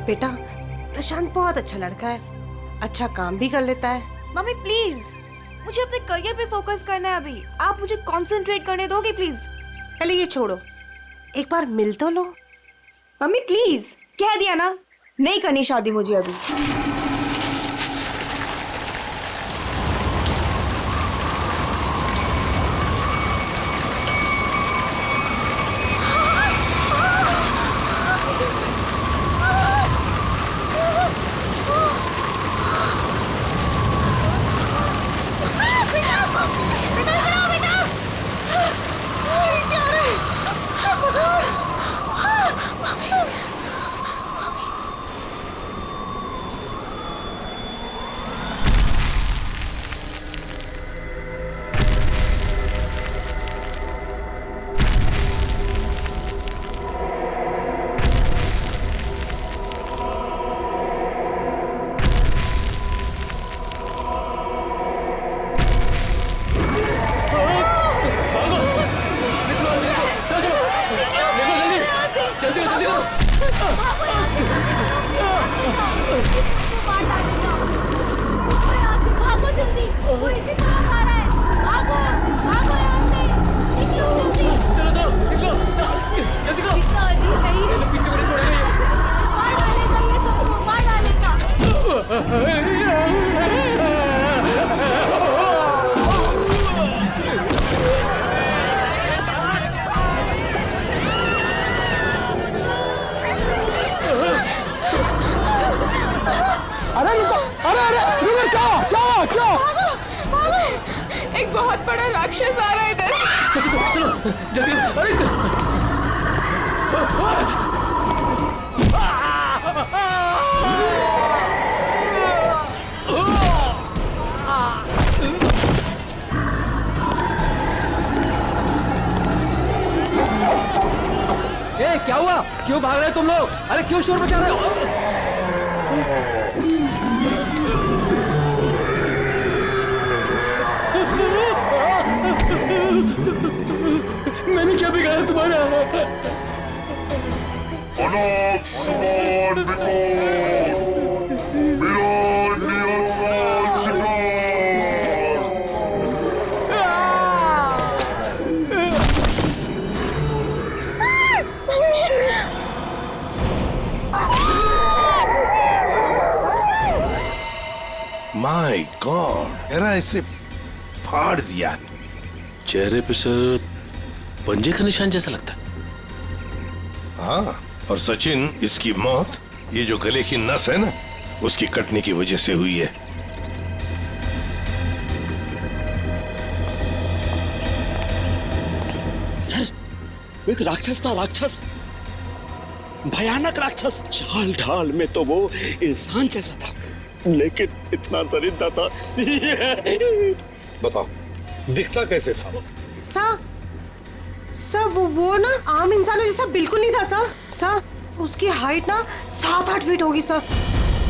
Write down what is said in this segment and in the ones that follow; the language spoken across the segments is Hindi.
बेटा प्रशांत बहुत अच्छा लड़का है, अच्छा काम भी कर लेता है। मम्मी प्लीज, मुझे अपने करियर पे फोकस करना है अभी। आप मुझे कंसंट्रेट करने दोगे प्लीज? पहले ये छोड़ो, एक बार मिल तो लो। मम्मी प्लीज, कह दिया ना, नहीं करनी शादी मुझे अभी। एक बहुत बड़ा राक्षस आ रहा है इधर। चलो जल्दी। अरे क्या हुआ? क्यों भाग रहे हो तुम लोग? अरे क्यों शोर मचा रहे हो? मैंने क्या बिगाड़ा तुम्हारा? अनाथ समान माय गॉड, मेरा इसे फाड़ दिया। चेहरे पे सर पंजे का निशान जैसा लगता है। हाँ, और सचिन, इसकी मौत ये जो गले की नस है ना, उसकी कटने की वजह से हुई है। सर, वो एक राक्षस था, राक्षस, भयानक राक्षस। चाल ढाल में तो वो इंसान जैसा था, लेकिन इतना दरिद्र था। बताओ, दिखता कैसे था? सर वो ना आम इंसानों जैसा बिल्कुल नहीं था सर। उसकी हाइट ना 7-8 फीट होगी सर।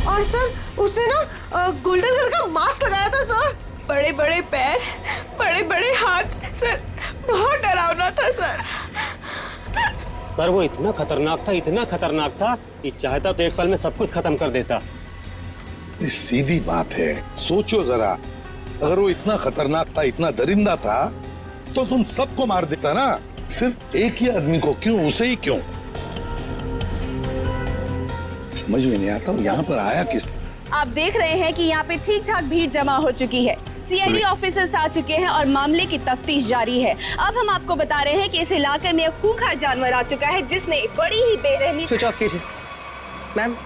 और सर उसने ना गोल्डन कलर का मास्क लगाया था सर। बड़े बड़े पैर, बड़े बड़े हाथ, सर बहुत डरावना था सर। सर वो इतना खतरनाक था कि चाहता तो एक पल में सब कुछ खत्म कर देता। ये सीधी बात है, सोचो जरा, अगर वो इतना खतरनाक था, इतना दरिंदा था, तो तुम सबको मार देता ना, सिर्फ एक ही आदमी को क्यों, उसे ही क्यों? समझ में नहीं आता यहाँ पर आया किस? आप देख रहे हैं कि यहाँ पे ठीक ठाक भीड़ जमा हो चुकी है। सीआईडी ऑफिसर्स आ चुके हैं और मामले की तफ्तीश जारी है। अब हम आपको बता रहे हैं कि इस इलाके में एक खूंखार जानवर आ चुका है जिसने बड़ी ही बेरहमी। स्विच ऑफ कीजिए मैम,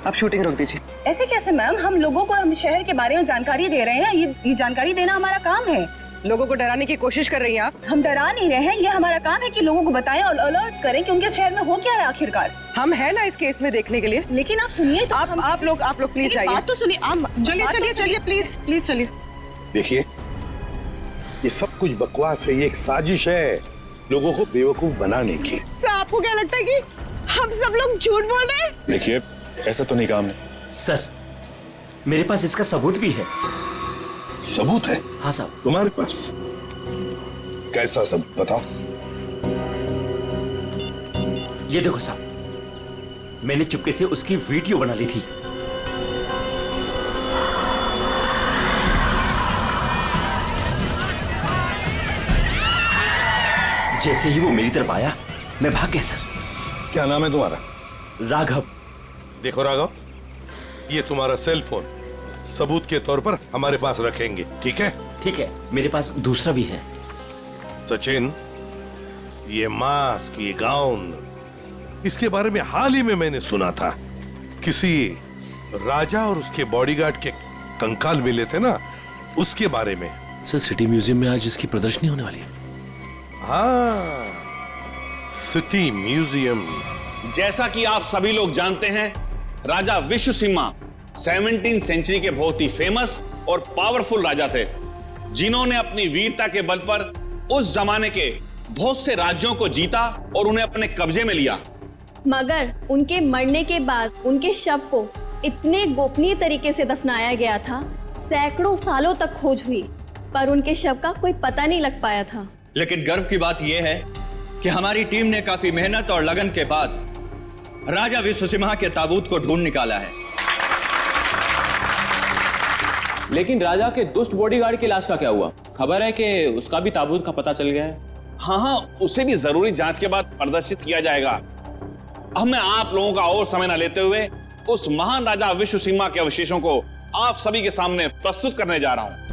आप शूटिंग रोक दीजिए। ऐसे कैसे मैम? हम लोगों को हम शहर के बारे में जानकारी दे रहे हैं, ये जानकारी देना हमारा काम है। लोगों को डराने की कोशिश कर रही हैं आप। हम डरा नहीं रहे हैं, ये हमारा काम है कि लोगों को बताएं और अलर्ट करें कि उनके शहर में हो क्या है आखिरकार। हम है ना इस केस में देखने के लिए। लेकिन आप सुनिए तो आप लोग प्लीज आइए। बात तो सुनिए। चलिए प्लीज चलिए। देखिए, ये सब कुछ बकवास है, ये एक साजिश है लोगों को बेवकूफ बनाने की। सर आपको क्या लगता है कि हम सब लोग झूठ बोल रहे हैं? देखिए, ऐसा तो नहीं काम है। सर मेरे पास इसका सबूत भी है। सबूत है? हाँ साहब। तुम्हारे पास कैसा सबूत, बताओ। ये देखो साहब, मैंने चुपके से उसकी वीडियो बना ली थी। जैसे ही वो मेरी तरफ आया मैं भाग गया सर। क्या नाम है तुम्हारा? राघव। देखो राघव, ये तुम्हारा सेल फोन सबूत के तौर पर हमारे पास रखेंगे, ठीक है? ठीक है, मेरे पास दूसरा भी है। सचिन, ये मास्क, ये गाउन, इसके बारे में हाल ही में मैंने सुना था। किसी राजा और उसके बॉडीगार्ड के कंकाल मिले थे ना, उसके बारे में। सर सिटी म्यूजियम में आज इसकी प्रदर्शनी होने वाली है। हाँ, सिटी म्यूजियम। जैसा कि आप सभी लोग जानते हैं, राजा विश्वसिंहा 17वीं सेंचुरी के बहुत ही फेमस और पावरफुल राजा थे, जिन्होंने अपनी वीरता के बल पर उस जमाने के बहुत से राज्यों को जीता और उन्हें अपने कब्जे में लिया। मगर उनके मरने के बाद उनके शव को इतने गोपनीय तरीके से दफनाया गया था, सैकड़ों सालों तक खोज हुई, पर उनके शव का कोई पता नहीं लग पाया था। लेकिन गर्व की बात यह है कि हमारी टीम ने काफी मेहनत और लगन के बाद राजा विश्वसिंहा के ताबूत को ढूंढ निकाला है। लेकिन राजा के दुष्ट बॉडीगार्ड की लाश का क्या हुआ? खबर है कि उसका भी ताबूत का पता चल गया है। हाँ, उसे भी जरूरी जांच के बाद प्रदर्शित किया जाएगा। अब मैं आप लोगों का और समय न लेते हुए उस महान राजा विश्वसिंहा के अवशेषों को आप सभी के सामने प्रस्तुत करने जा रहा हूं।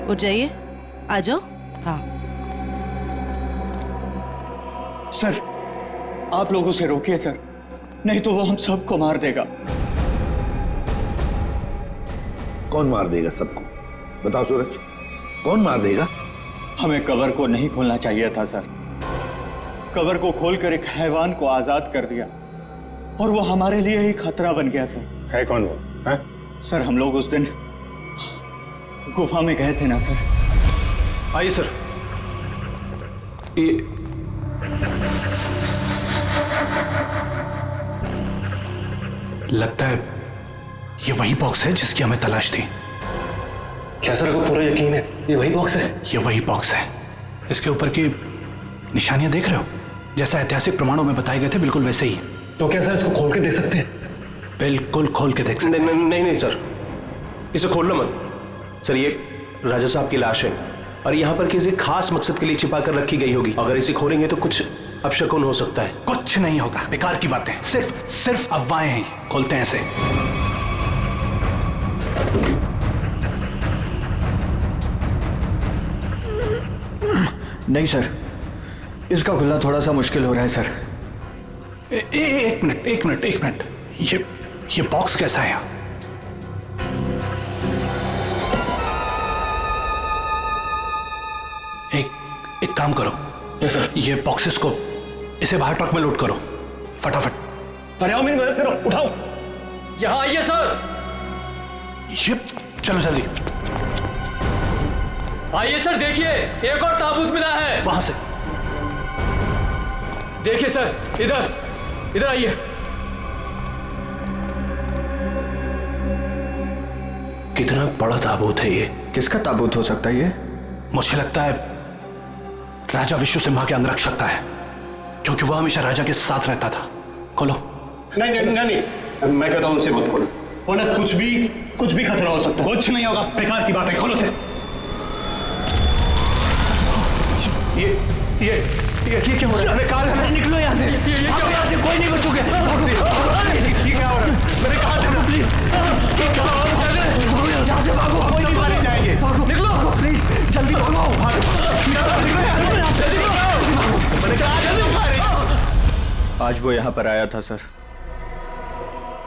उठ जाइए, आ जाओ। हाँ सर, आप लोग उसे रोकिए सर, नहीं तो वो हम सबको मार देगा। कौन मार देगा सबको? बताओ सूरज, कौन मार देगा? हमें कवर को नहीं खोलना चाहिए था सर। कवर को खोलकर एक हैवान को आजाद कर दिया और वो हमारे लिए ही खतरा बन गया सर। है कौन वो? है? सर, हम लोग उस दिन गुफा में गए थे ना सर। आइए सर। ये लगता है ये वही बॉक्स है जिसकी हमें तलाश थी। क्या सर, आपको पूरा यकीन है ये वही बॉक्स है? ये वही बॉक्स है। इसके ऊपर की निशानियां देख रहे हो? जैसा ऐतिहासिक प्रमाणों में बताए गए थे, बिल्कुल वैसे ही। तो क्या सर इसको खोल के देख सकते हैं? बिल्कुल खोल के देख सकते हैं। नहीं सर, इसे खोलना मत सर। ये राजा साहब की लाश है और यहाँ पर किसी खास मकसद के लिए छिपा कर रखी गई होगी। अगर इसे खोलेंगे तो कुछ अपशकुन हो सकता है। कुछ नहीं होगा, बेकार की बातें, सिर्फ अफवाहें हैं। खोलते हैं इसे। नहीं सर, इसका खुलना थोड़ा सा मुश्किल हो रहा है सर। एक मिनट। ये बॉक्स कैसा है? एक काम करो। Yes sir. ये बॉक्सेस को इसे बाहर ट्रक में लोड करो फटाफट। अरे आओ, मेरी मदद करो, उठाओ। यहाँ आइए सर। ये चलो जल्दी। आइए सर, देखिए एक और ताबूत मिला है। वहां से देखिए सर, इधर इधर आइए। कितना बड़ा ताबूत है ये? किसका ताबूत हो सकता है ये? मुझे लगता है राजा विश्व सिम्हा के अंगरक्षक का है, क्योंकि वह हमेशा राजा के साथ रहता था। खोलो। नहीं नहीं नहीं, नहीं। मैं कहता हूं उनसे मत खोलो, वरना कुछ भी खतरा हो सकता है। कुछ नहीं होगा, बेकार की बात है, खोलो से। ये क्या हो रहा है? अरे कार है, निकलो यहाँ से, यहाँ से कोई नहीं बचोगे। ये क्या हो रहा है? मैंने कहा था ना, प्लीज यहाँ से भागो, कोई नहीं मारे जाएंगे। निकलो प्लीज, जल्दी भागो। आज वो यहाँ पर आया था सर।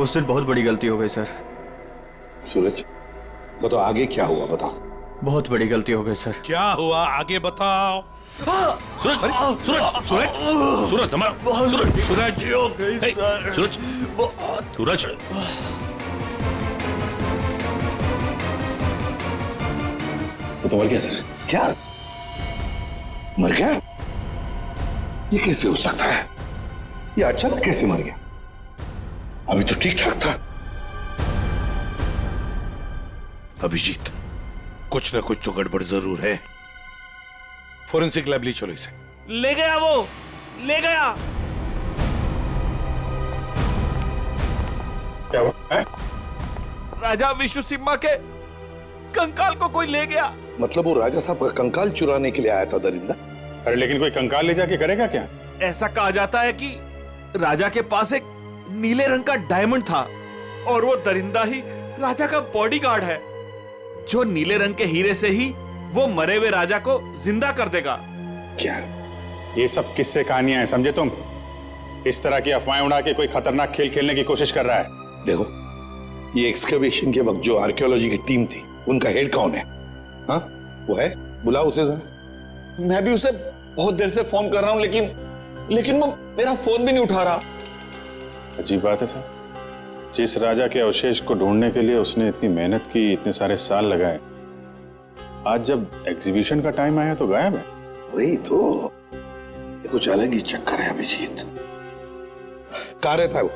उस दिन बहुत बड़ी गलती हो गई सर। सूरज बताओ आगे क्या हुआ, बताओ। बहुत बड़ी गलती हो गई सर। क्या हुआ आगे बताओ। सूरज सूरज सूरज सूरज संभाल। सूरज सूरज सूरज सूरज तो मर गया सर। क्या मर गया? ये कैसे हो सकता है? ये अचानक कैसे मर गया? अभी तो ठीक ठाक था। अभिजीत, कुछ ना कुछ तो गड़बड़ जरूर है। फोरेंसिक लैब ले चलो इसे। ले गया, वो ले गया। क्या हुआ? राजा विश्व सिम्हा के कंकाल को कोई ले गया। मतलब वो राजा साहब का कंकाल चुराने के लिए आया था दरिंदा? अरे लेकिन कोई कंकाल ले जाके करेगा क्या? ऐसा कहा जाता है कि राजा के पास एक नीले रंग का डायमंड था और वो दरिंदा ही राजा का बॉडीगार्ड है, जो नीले रंग के हीरे से ही वो मरे हुए राजा को जिंदा कर देगा। क्या? ये सब किस्से कहानियां हैं, समझे तुम? इस तरह की अफवाहें उड़ा के कोई खतरनाक खेल खेलने की कोशिश कर रहा है। देखो, ये एक्सकवेशन के वक्त जो आर्कियोलॉजी की टीम थी, उनका हेड कौन है? हाँ, वो है? बुलाओ उसे जरा। मैं भी उसे बहुत देर से फोन कर रहा हूं, लेकिन वो मेरा फोन भी नहीं उठा रहा। अजीब बात है सर, जिस राजा के अवशेष को ढूंढने के लिए उसने इतनी मेहनत की, इतने सारे साल लगाए, आज जब एग्जीबिशन का टाइम आया तो गायब है। वही तो, ये कुछ अलग ही चक्कर है अभिजीत। कहाँ रहता है वो?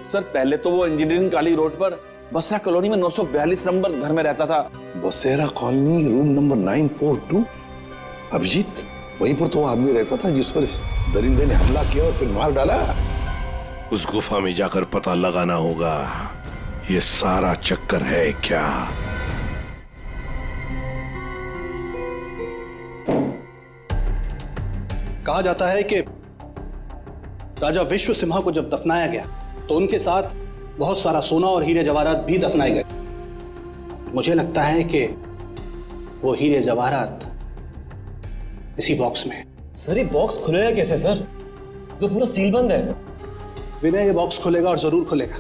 सर पहले तो वो इंजीनियरिंग काली रोड पर बसरा कॉलोनी में 942 नंबर घर में रहता था। बसेरा कॉलोनी, रूम नंबर 942। अभिजीत, वहीं पर तो आदमी रहता था जिस पर इस दरिंदे ने हमला किया और फिर मार डाला। उस गुफा में जाकर पता लगाना होगा ये सारा चक्कर है क्या। कहा जाता है कि राजा विश्व सिम्हा को जब दफनाया गया तो उनके साथ बहुत सारा सोना और हीरे जवाहरात भी दफनाए गए। मुझे लगता है कि वो हीरे जवाहरात इसी बॉक्स में। सर ये बॉक्स खुलेगा कैसे सर? तो पूरा सील बंद है। विनय ये बॉक्स खुलेगा और जरूर खुलेगा,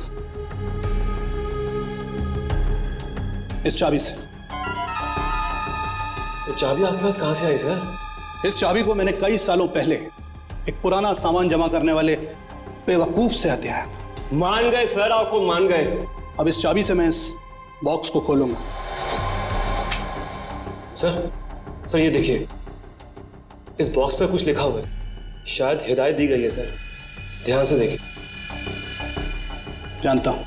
इस चाबी से। ये चाबी आपके पास कहां से आई सर? इस चाबी को मैंने कई सालों पहले एक पुराना सामान जमा करने वाले बेवकूफ से हथिया था। मान गए सर, आपको मान गए। अब इस चाबी से मैं इस बॉक्स को खोलूंगा। सर ये देखिए, इस बॉक्स पे कुछ लिखा हुआ है, शायद हिदायत दी गई है सर, ध्यान से देखिए। जानता हूं,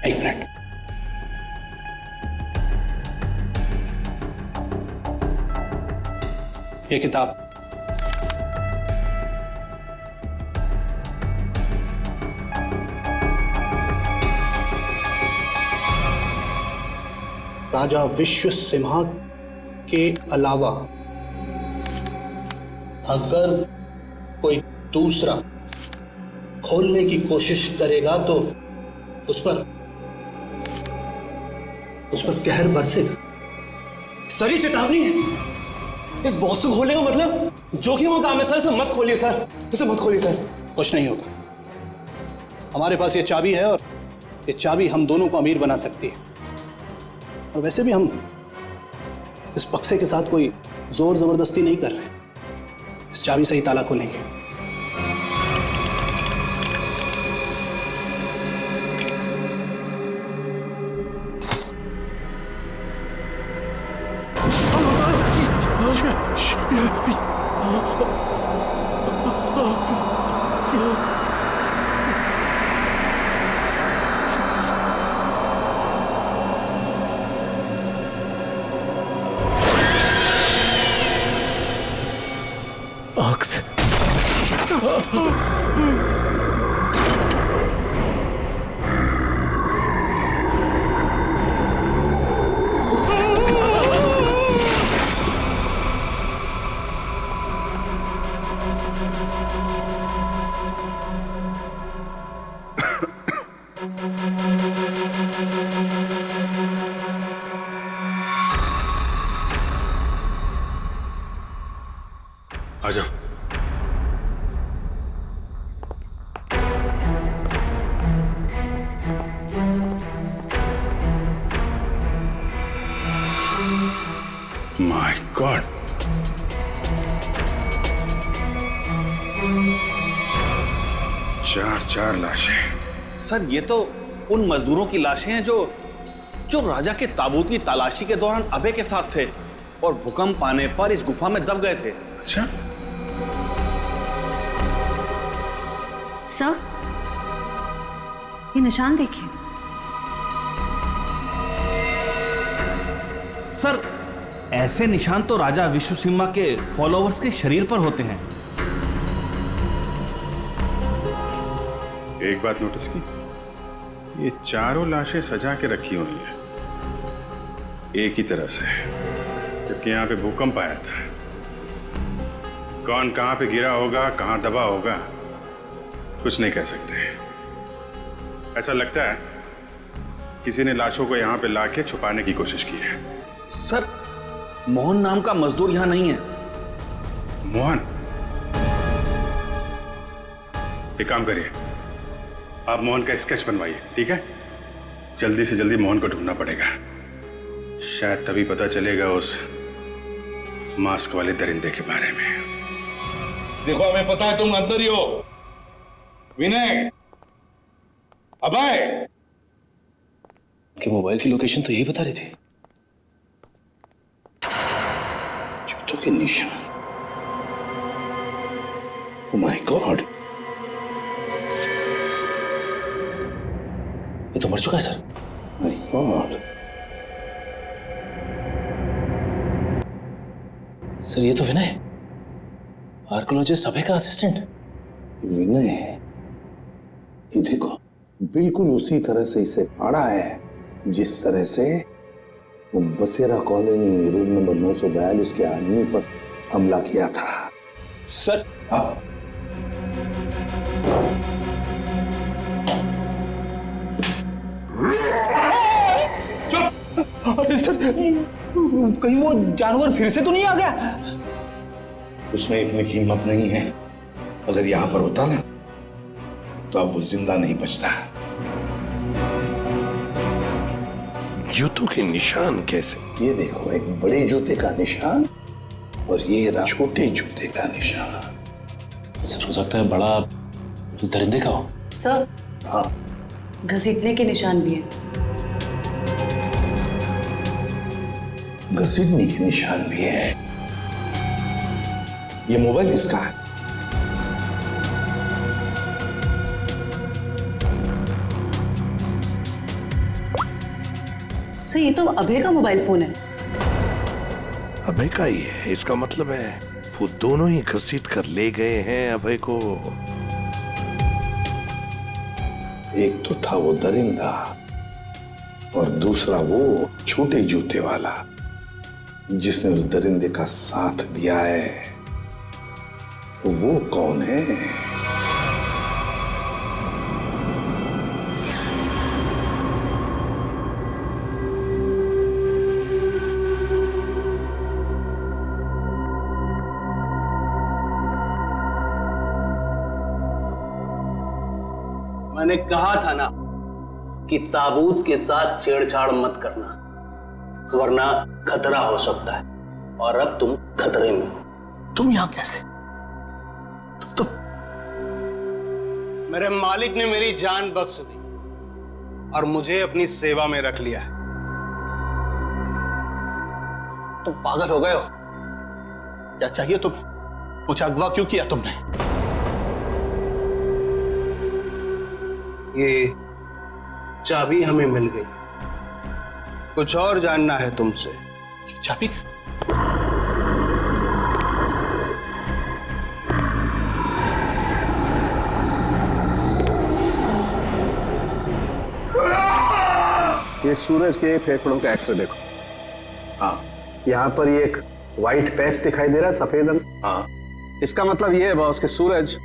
एक मिनट। ये किताब राजा विश्व सिम्हा के अलावा अगर कोई दूसरा खोलने की कोशिश करेगा तो उस पर कहर बरसेगा। सर ये चेतावनी है। इस बॉक्स को खोलने का मतलब जोखिम का काम है सर, इसे मत खोलिए सर, इसे मत खोलिए सर। कुछ नहीं होगा, हमारे पास ये चाबी है और ये चाबी हम दोनों को अमीर बना सकती है। और वैसे भी हम इस बक्से के साथ कोई जोर जबरदस्ती नहीं कर रहे, इस चाबी से ही ताला खोलेंगे। आँख से आ जाओ। माय गॉड, चार लाशें। सर ये तो उन मजदूरों की लाशें हैं जो राजा के ताबूत की तलाशी के दौरान अभय के साथ थे और भूकंप आने पर इस गुफा में दब गए थे। अच्छा, सर ये निशान देखिए। सर ऐसे निशान तो राजा विश्वसिम्हा के फॉलोअर्स के शरीर पर होते हैं। एक बात नोटिस की, ये चारों लाशें सजा के रखी हुई हैं एक ही तरह से, क्योंकि यहाँ पे भूकंप आया था। कौन कहाँ पे गिरा होगा, कहाँ दबा होगा, कुछ नहीं कह सकते। ऐसा लगता है किसी ने लाशों को यहाँ पे लाके छुपाने की कोशिश की है। सर मोहन नाम का मजदूर यहाँ नहीं है। मोहन? एक काम करिए, आप मोहन का स्केच बनवाइए, ठीक है? जल्दी से जल्दी मोहन को ढूंढना पड़ेगा। शायद तभी पता चलेगा उस मास्क वाले दरिंदे के बारे में। देखो, हमें पता है तुम अंदर ही हो। विनय, अभय, कि मोबाइल की लोकेशन तो यही बता रही थी। जूतों के निशान। ओह माय गॉड, ये तो मर चुका है सर। My God. सर ये तो विनय, आर्कियोलॉजिस्ट अभय का असिस्टेंट। विनय, ये देखो, बिल्कुल उसी तरह से इसे फाड़ा है जिस तरह से वो बसेरा कॉलोनी रूम नंबर 942 के आदमी पर हमला किया था। सर कहीं वो जानवर फिर से तो नहीं आ गया? उसमें इतनी हिम्मत नहीं है। अगर यहां पर होता ना तो अब वो जिंदा नहीं बचता। जूतों के निशान कैसे? ये देखो, एक बड़े जूते का निशान और ये रहा छोटे जूते का निशान। सर हो सकता है बड़ा उस दरिंदे का हो। सर हाँ, घसीटने के निशान भी है। घसीटने के निशान भी है। ये मोबाइल किसका है? सर ये तो अभय का मोबाइल फोन है। अभय का ही है? इसका मतलब है वो दोनों ही घसीट कर ले गए हैं अभय को। एक तो था वो दरिंदा और दूसरा वो छोटे जूते वाला जिसने उस दरिंदे का साथ दिया है। तो वो कौन है? मैंने कहा था ना कि ताबूत के साथ छेड़छाड़ मत करना, वरना खतरा हो सकता है। और अब तुम खतरे में हो। तुम यहां कैसे? तुम मेरे मालिक ने मेरी जान बख्श दी और मुझे अपनी सेवा में रख लिया है। तुम पागल हो गए हो? क्या चाहिए तुम? मुझे अगवा क्यों किया तुमने? ये चाबी हमें मिल गई, कुछ और जानना है तुमसे। चाबी? ये सूरज के फेफड़ों का एक्सरे देखो। हाँ, यहाँ पर ये एक व्हाइट पैच दिखाई दे रहा है, सफेद रंग। हाँ, इसका मतलब ये है बॉस कि सूरज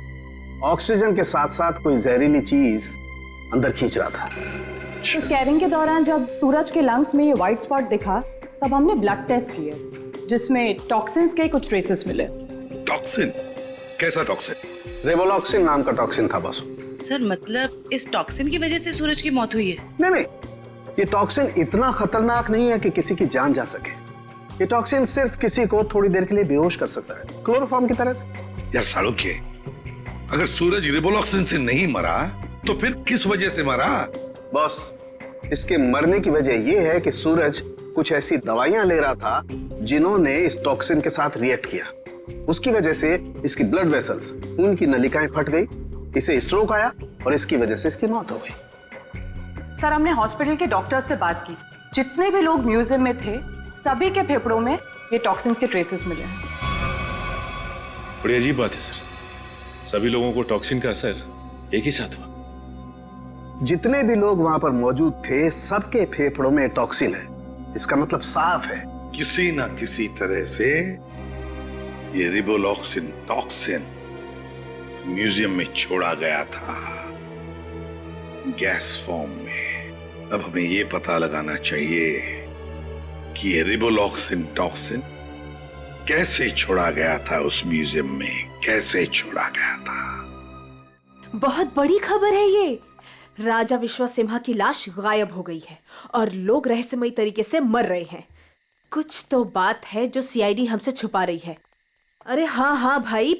ऑक्सीजन के साथ साथ कोई जहरीली चीज अंदर खींच रहा था। स्कैनिंग के दौरान जब सूरज के लंग्स में ये व्हाइट स्पॉट दिखा तब हमने ब्लड टेस्ट किए जिसमें टॉक्सिन्स के कुछ ट्रेसेस मिले। टॉक्सिन? कैसा टॉक्सिन? रेवोलॉक्सिन नाम का टॉक्सिन था बॉस। सर मतलब इस टॉक्सिन की वजह से सूरज की मौत हुई है? नहीं, ये टॉक्सिन इतना खतरनाक नहीं है कि किसी की जान जा सके। ये टॉक्सिन सिर्फ किसी को थोड़ी देर के लिए बेहोश कर सकता है, क्लोरोफॉर्म की तरह से। यार सालोक्य, अगर सूरज रिवोलॉक्सिन से नहीं मरा तो फिर किस वजह से मरा? बॉस, इसके मरने की वजह यह है कि सूरज कुछ ऐसी दवाइयां ले रहा था जिन्होंने इस टॉक्सिन के साथ रिएक्ट किया। उसकी वजह से इसकी ब्लड वेसल्स, खून की नलिकाएं फट गई, इसे स्ट्रोक आया और इसकी वजह से इसकी मौत हो गई। सर हमने हॉस्पिटल के डॉक्टर्स से बात की, जितने भी लोग म्यूजियम में थे सभी के फेफड़ों में ये टॉक्सिन्स के ट्रेसेस मिले हैं। बड़ी अजीब बात है सर, सभी लोगों को टॉक्सिन का असर एक ही साथ हुआ। जितने भी लोग वहां पर मौजूद थे सबके फेफड़ों में टॉक्सिन है। इसका मतलब साफ है, किसी ना किसी तरह से ये रिवोलॉक्सिन टॉक्सिन म्यूजियम में छोड़ा गया था, गैस फॉर्म में। अब हमें ये पता लगाना चाहिए कि ये रिवोलॉक्सिन टॉक्सिन कैसे छोड़ा गया था उस म्यूजियम में, कैसे छोड़ा गया था। बहुत बड़ी खबर है ये। राजा विश्वसिम्हा की लाश गायब हो गई है और लोग रहस्यमयी तरीके से मर रहे हैं। कुछ तो बात है जो सीआईडी हमसे छुपा रही है। अरे हाँ भाई,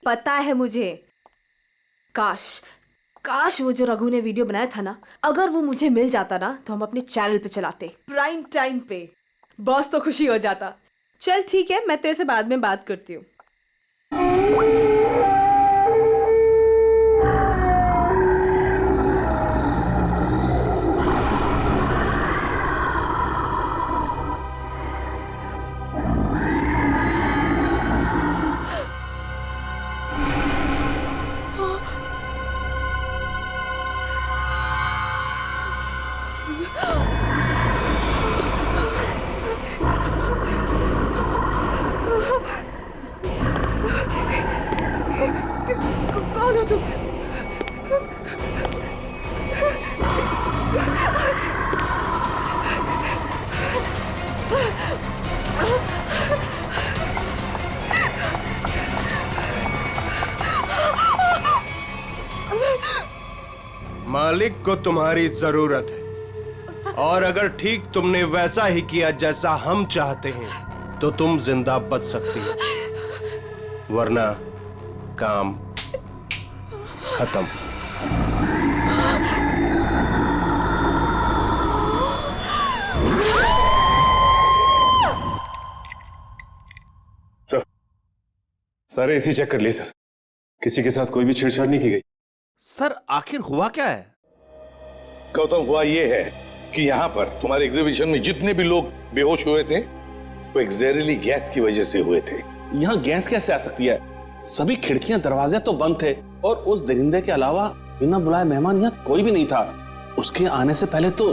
पता है मुझे। काश वो जो रघु ने वीडियो बनाया था ना, अगर वो मुझे मिल जाता ना तो हम अपने चैनल पे चलाते, प्राइम टाइम पे। बॉस तो खुशी हो जाता। चल ठीक है, मैं तेरे से बाद में बात करती हूँ। कौन हो तुम? मालिक को तुम्हारी जरूरत है और अगर ठीक तुमने वैसा ही किया जैसा हम चाहते हैं तो तुम जिंदा बच सकती हो, वरना काम खत्म। सर, सारे एसी चेक कर लिए सर, किसी के साथ कोई भी छेड़छाड़ नहीं की गई। सर आखिर हुआ क्या है? गौतम, हुआ ये है कि यहाँ पर तुम्हारे एग्जीबिशन में जितने भी लोग बेहोश हुए थे वो एक जहरीली गैस की वजह से हुए थे। यहाँ गैस कैसे आ सकती है? सभी खिड़कियां दरवाजे तो बंद थे और उस दरिंदे के अलावा बिना बुलाए मेहमान यहाँ कोई भी नहीं था। उसके आने से पहले तो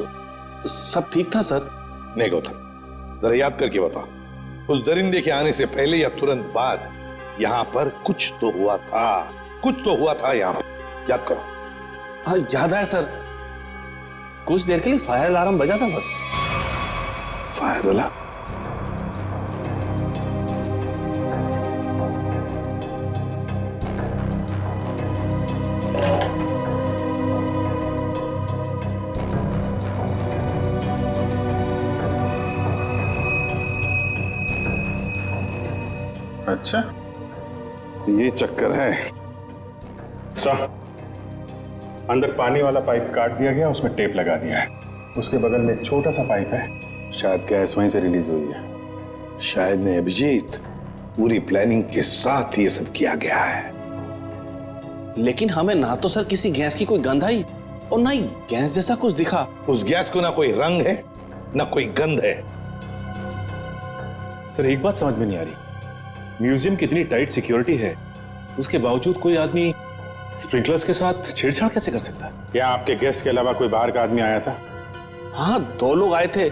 सब ठीक था सर। नहीं गौतम, जरा याद करके बताओ, उस दरिंदे के आने से पहले या तुरंत बाद यहाँ पर कुछ तो हुआ था, कुछ तो हुआ था यहाँ। याद करो। हाँ याद है सर, कुछ देर के लिए फायर अलार्म बजा था बस। Fire alarm? अच्छा, ये चक्कर है। सर, अंदर पानी वाला पाइप काट दिया गया, उसमें टेप लगा दिया है। उसके बगल में एक छोटा सा पाइप है, शायद गैस वहीं से रिलीज हुई है। शायद नहीं अभिजीत, पूरी प्लानिंग के साथ ये सब किया गया है। लेकिन हमें ना तो सर किसी गैस की कोई गंध आई और ना ही गैस जैसा कुछ दिखा। उस गैस को ना कोई रंग है ना कोई गंध है। सर एक बात समझ में नहीं आ रही, म्यूजियम की इतनी टाइट सिक्योरिटी है, उसके बावजूद कोई आदमी स्प्रिंकलर्स के साथ छेड़छाड़ कैसे कर सकता है? क्या आपके गेस्ट के अलावा कोई बाहर का आदमी आया था? हाँ, 2 लोग आए थे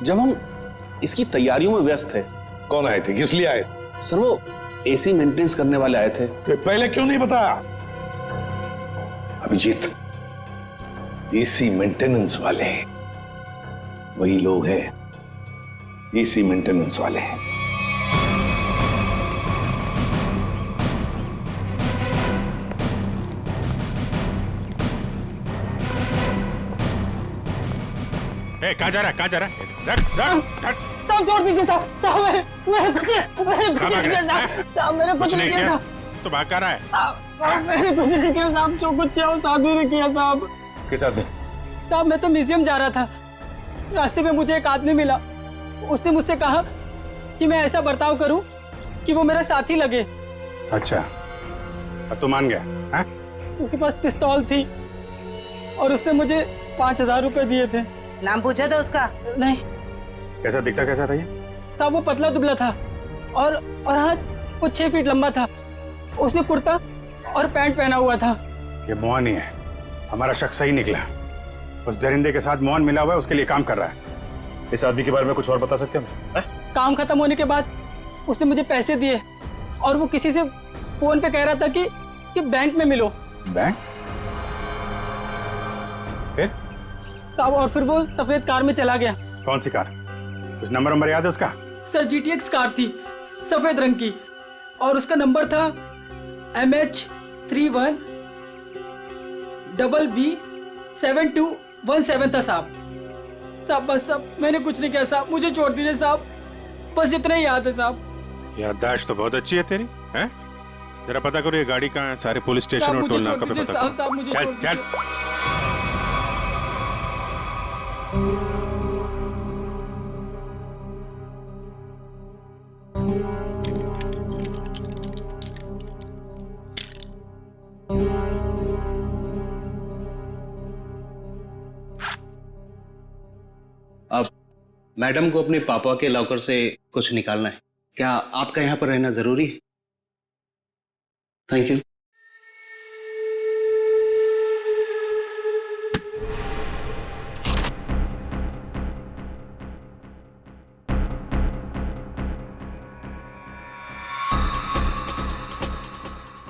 जब हम इसकी तैयारियों में व्यस्त थे। कौन आए थे? किस लिए आए? सर वो एसी मेंटेनेंस करने वाले आए थे। पहले क्यों नहीं बताया? अभिजीत, एसी मेंटेनेंस वाले वही लोग हैं, एसी मेंटेनेंस वाले हैं। कहाँ जा रहा है? कहाँ जा रहा है? साहब छोड़ दीजिए साहब। साहब मैंने कुछ नहीं किया साहब। मैंने कुछ नहीं किया। तो भाग कर रहा है? साहब मैंने कुछ नहीं किया साहब। जो कुछ किया वो साहब ने किया साहब। किस आदमी? साहब मैं तो म्यूजियम जा रहा था, रास्ते में मुझे एक आदमी मिला। उसने मुझसे कहा कि मैं ऐसा बर्ताव करूं कि वो मेरा साथी लगे। अच्छा, अब तो मान गया? है? उसके पास पिस्तौल थी और उसने मुझे 5000 रुपए दिए थे। नाम पूछा था उसका? नहीं। कैसा दिखता कैसा था ये? साहब वो पतला दुबला था और हाँ वो 6 फीट लंबा था। उसने कुर्ता और पैंट पहना हुआ था। ये मोहन ही है, हमारा शख्स सही निकला। उस दरिंदे के साथ मोहन मिला हुआ है, उसके लिए काम कर रहा है। इस आदमी के बारे में कुछ और बता सकते हैं? काम खत्म होने के बाद उसने मुझे पैसे दिए और वो किसी से फोन पे कह रहा था कि बैंक में मिलो। बैंक? साहब और फिर वो सफेद कार में चला गया। कौन सी कार? कुछ नंबर याद है उसका? सर GTX कार थी, सफेद रंग की, और उसका नंबर था MH31BB7217 था साहब। साहब बस साहब मैंने कुछ नहीं किया साहब, मुझे छोड़ दीजिए साहब, बस इतना ही याद है साहब। याददाश्त तो बहुत अच्छी है तेरी, हैं? जरा पता करो ये गाड़ी कहाँ है, सारे पुलिस स्टेशन और टोल नाका पे पता करो। चल चल। अब मैडम को अपने पापा के लॉकर से कुछ निकालना है। क्या आपका यहाँ पर रहना जरूरी है? Thank you.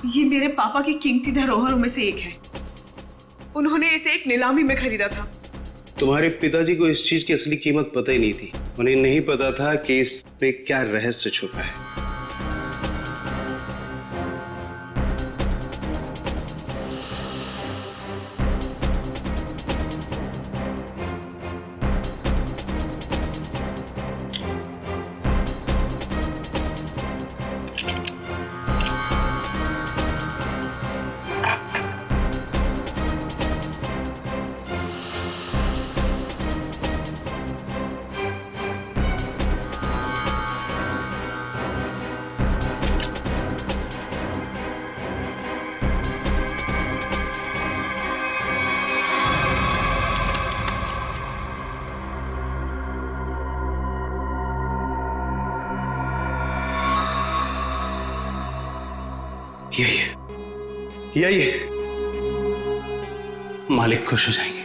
ये मेरे पापा की कीमती धरोहरों में से एक है। उन्होंने इसे एक नीलामी में खरीदा था। तुम्हारे पिताजी को इस चीज की असली कीमत पता ही नहीं थी। उन्हें नहीं पता था कि इस पे क्या रहस्य छुपा है। यही मालिक खुश हो जाएंगे।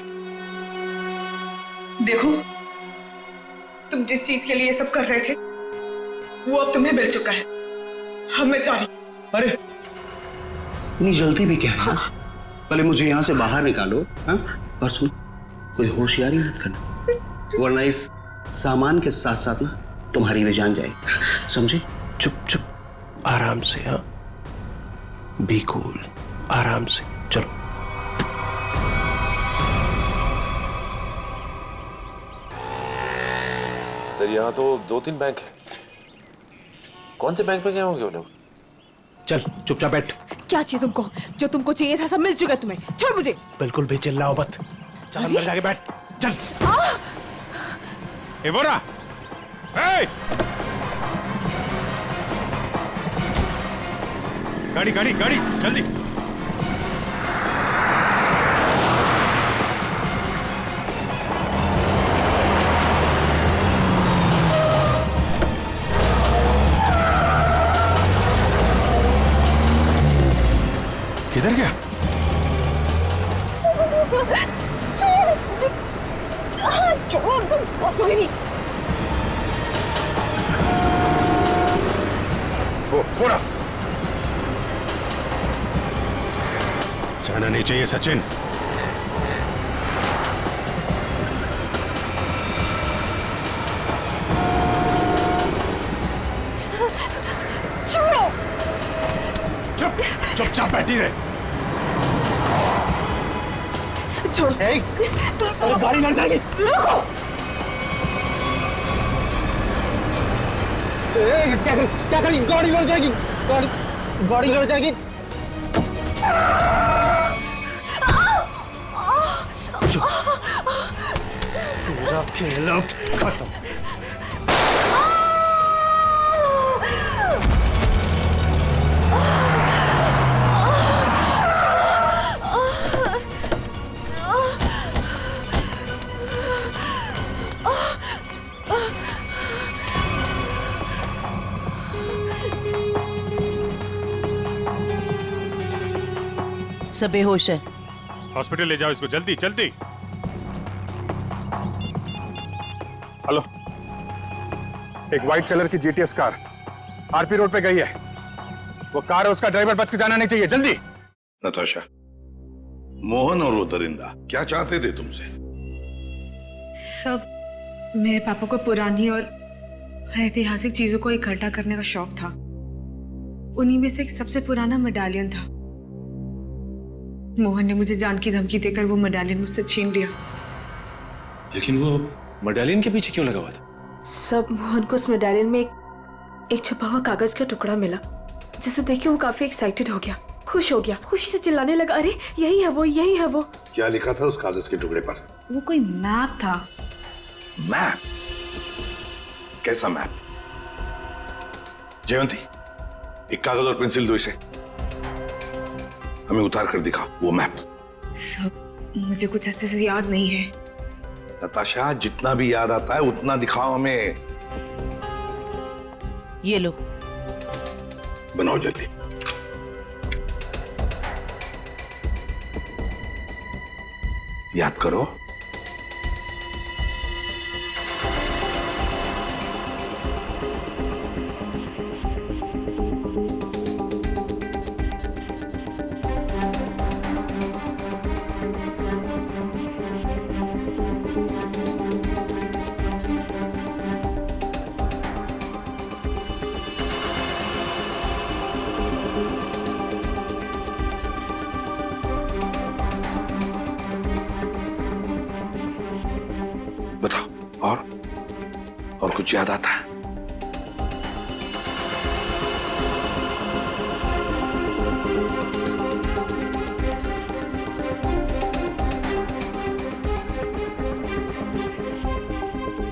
देखो, तुम जिस चीज के लिए सब कर रहे थे वो अब तुम्हें मिल चुका है। अब मैं जा रही। अरे इतनी जल्दी भी क्या है? हाँ। पहले मुझे यहाँ से बाहर निकालो। हाँ? और सुन, कोई होशियारी मत करना, वरना इस सामान के साथ साथ ना तुम्हारी भी जान जाए। समझे? चुप चुप, आराम से। हाँ, बी कूल, आराम से चलो। सर यहाँ तो 2-3 बैंक है। कौन से बैंक में गए होंगे वो लोग? चल चुपचाप बैठ। क्या चाहिए तुमको? जो तुमको चाहिए था सब मिल चुका है तुम्हें। छोड़ मुझे। बिल्कुल भी चिल्लाओ मत। चल अंदर जाके बैठ। चल। गाड़ी गाड़ी गाड़ी जल्दी। किधर गया? छोड़ो, तुम पहुंचोगे नहीं। वो पूरा जाना नहीं चाहिए सचिन। छोड़ो। चुपचाप बैठी रहे। छोड़ो। गाड़ी लड़ जाएगी। रुको। क्या करें? गाड़ी लड़ जाएगी। गाड़ी लड़ जाएगी। तेरा खेल अब खत्म। सब बेहोश है। हॉस्पिटल ले जाओ इसको, जल्दी जल्दी। हेलो, एक व्हाइट कलर की जीटीएस कार आरपी रोड पे गई है। वो कार है, उसका ड्राइवर बच के जाना नहीं चाहिए, जल्दी। नताशा, मोहन और वो दरिंदा क्या चाहते थे तुमसे? सब मेरे पापा को पुरानी और ऐतिहासिक चीजों को इकट्ठा करने का शौक था। उन्हीं में से एक सबसे पुराना मेडालियन था। मोहन ने मुझे जान की धमकी देकर वो मेडालियन मुझसे छीन लिया। लेकिन वो मेडालियन के पीछे क्यों लगा हुआ था? सब मोहन को उस मेडालियन में एक छुपा हुआ कागज का टुकड़ा मिला, जिसे देख के वो काफी एक्साइटेड हो गया, खुश हो गया, खुशी से चिल्लाने लगा, अरे यही है वो, यही है वो। क्या लिखा था उस कागज के टुकड़े पर? वो कोई मैप था। मैप? कैसा मैप? जयंती, एक कागज और पेंसिल दो इसे, हमें उतार कर दिखाओ वो मैप। सब मुझे कुछ अच्छे से याद नहीं है। नताशा, जितना भी याद आता है उतना दिखाओ हमें। ये लो, बनाओ जल्दी। याद करो। और कुछ याद आता है?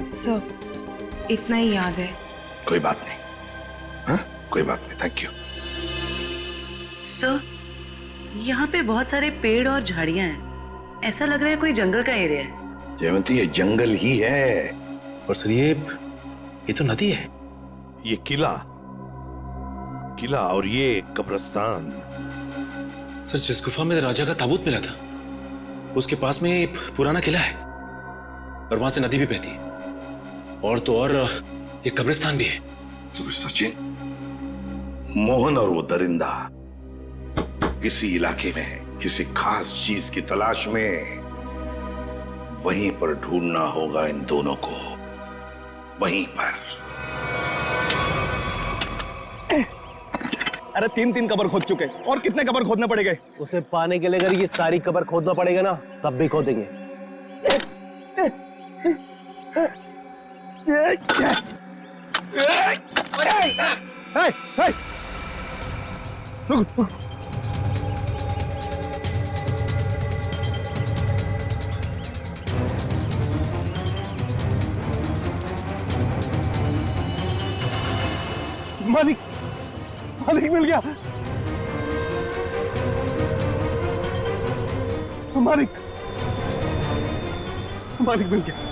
सब इतना ही याद है। कोई बात नहीं, हाँ? कोई बात नहीं, थैंक यू। सर, यहाँ पे बहुत सारे पेड़ और झाड़ियां हैं। ऐसा लग रहा है कोई जंगल का एरिया है। जयवंती, ये जंगल ही है। और सर ये तो नदी है। ये किला और ये कब्रिस्तान। सर, जिस गुफा में राजा का ताबूत मिला था उसके पास में एक पुराना किला है और वहां से नदी भी बहती है, और तो और एक कब्रिस्तान भी है। तो सचिन, मोहन और वो दरिंदा किसी इलाके में किसी खास चीज की तलाश में, वहीं पर ढूंढना होगा इन दोनों को, वहीं पर। अरे 3 कबर खोद चुके, और कितने कबर खोदने पड़ेंगे? उसे पाने के लिए अगर ये सारी कबर खोदना पड़ेगा ना, तब भी खोदेंगे। मालिक, मालिक मिल गया। मालिक, मालिक मिल गया।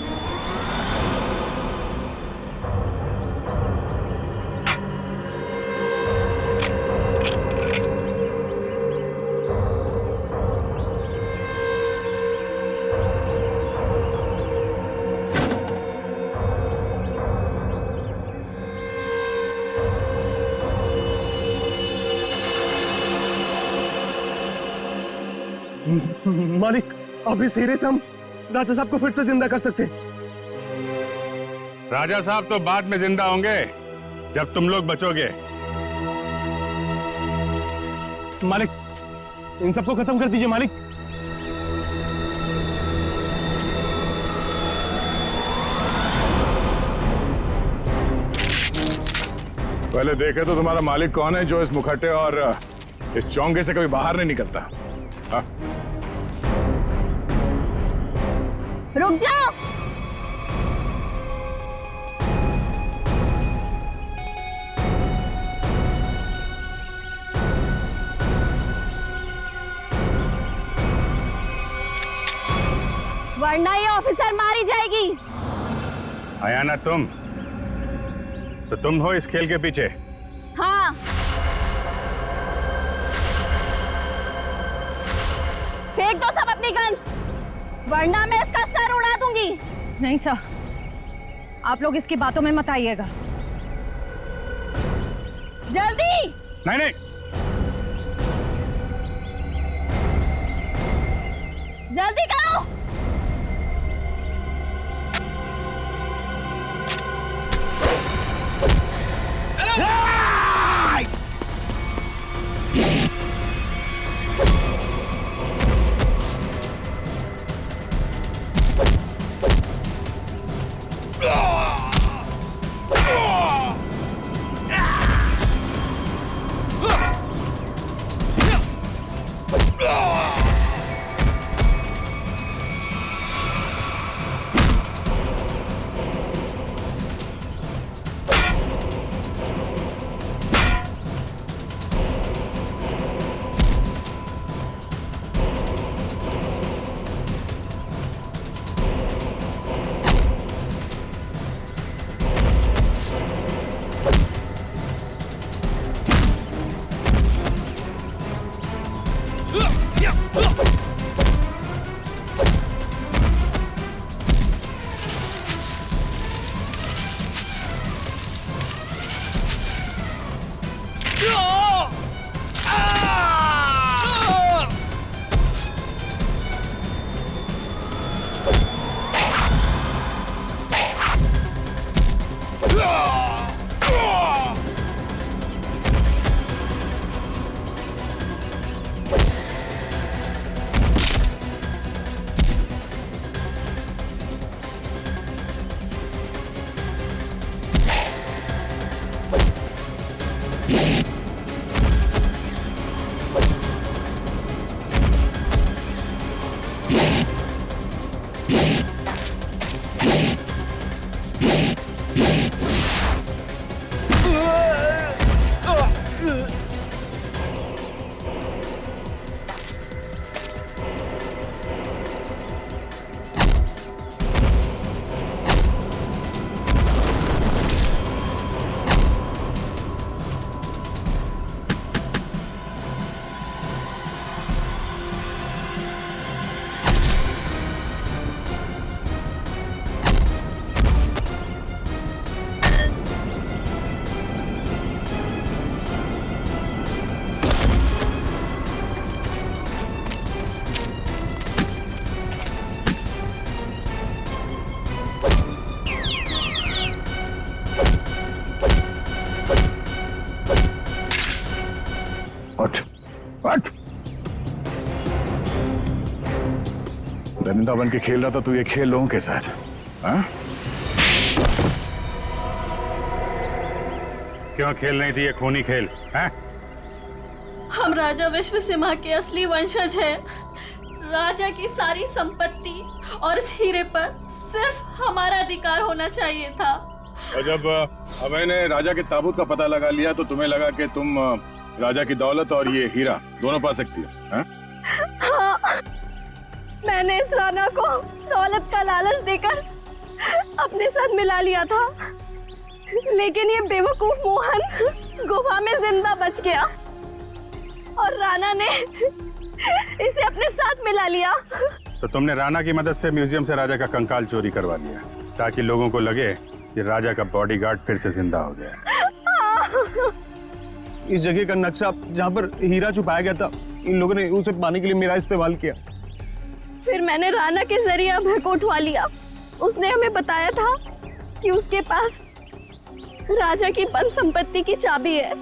मालिक, अब इस हीरे से हम राजा साहब को फिर से जिंदा कर सकते हैं। राजा साहब तो बाद में जिंदा होंगे जब तुम लोग बचोगे। मालिक, इन सबको खत्म कर दीजिए मालिक। पहले देखे तो तुम्हारा मालिक कौन है जो इस मुखट्टे और इस चौंगे से कभी बाहर नहीं निकलता। हाँ? रुक जाओ। वरना ये ऑफिसर मारी जाएगी। आया ना तुम, तो तुम हो इस खेल के पीछे। हाँ, फेंक दो सब अपनी गन्स, वरना मैं इसका सर उड़ा दूंगी। नहीं सर, आप लोग इसकी बातों में मत आइएगा। जल्दी। नहीं नहीं, जल्दी करो। दरिंदा बन के खेल रहा था तू ये खेल लोगों के साथ। हाँ? क्यों खेल नहीं थी ये खूनी खेल? हाँ? हम राजा विश्व सिम्हा के असली वंशज हैं। राजा की सारी संपत्ति और इस हीरे पर सिर्फ हमारा अधिकार होना चाहिए था। और जब मैंने राजा के ताबूत का पता लगा लिया तो तुम्हें लगा कि तुम राजा की दौलत और ये हीरा दोनों पा सकती हो। हाँ? हाँ। मैंने इस राणा को दौलत का लालच देकर अपने साथ मिला लिया था, लेकिन ये बेवकूफ मोहन गुफा में जिंदा बच गया और राणा ने इसे अपने साथ मिला लिया। तो तुमने राणा की मदद से म्यूजियम से राजा का कंकाल चोरी करवा लिया ताकि लोगों को लगे कि राजा का बॉडीगार्ड फिर से जिंदा हो गया। इस जगह का नक्शा जहाँ पर हीरा छुपाया गया था, इन लोगों ने उसे पाने के लिए मेरा इस्तेमाल किया। फिर मैंने राणा के जरिए अभय को उठवा लिया। उसने हमें बताया था कि उसके पास राजा की बंद संपत्ति की चाबी है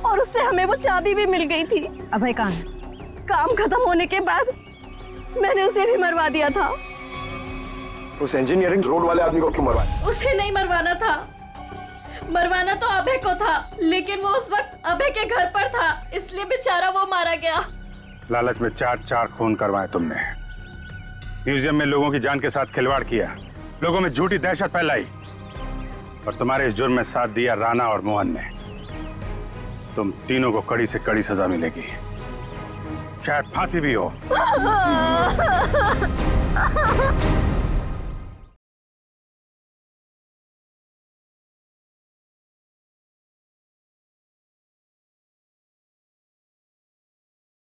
और उससे हमें वो चाबी भी मिल गई थी। अभय कहाँ है? काम खत्म होने के बाद मैंने उसे भी मरवा दिया था। उस इंजीनियरिंग रोड वाले आदमी को क्यों मरवाया? उसे नहीं मरवाना था, मरवाना तो अभय को था, लेकिन वो उस वक्त अभय के घर पर था, इसलिए बेचारा वो मारा गया। लालच में चार खून करवाए तुमने, म्यूजियम में लोगों की जान के साथ खिलवाड़ किया, लोगों में झूठी दहशत फैलाई और तुम्हारे इस जुर्म में साथ दिया राणा और मोहन ने। तुम तीनों को कड़ी से कड़ी सजा मिलेगी, शायद फांसी भी हो।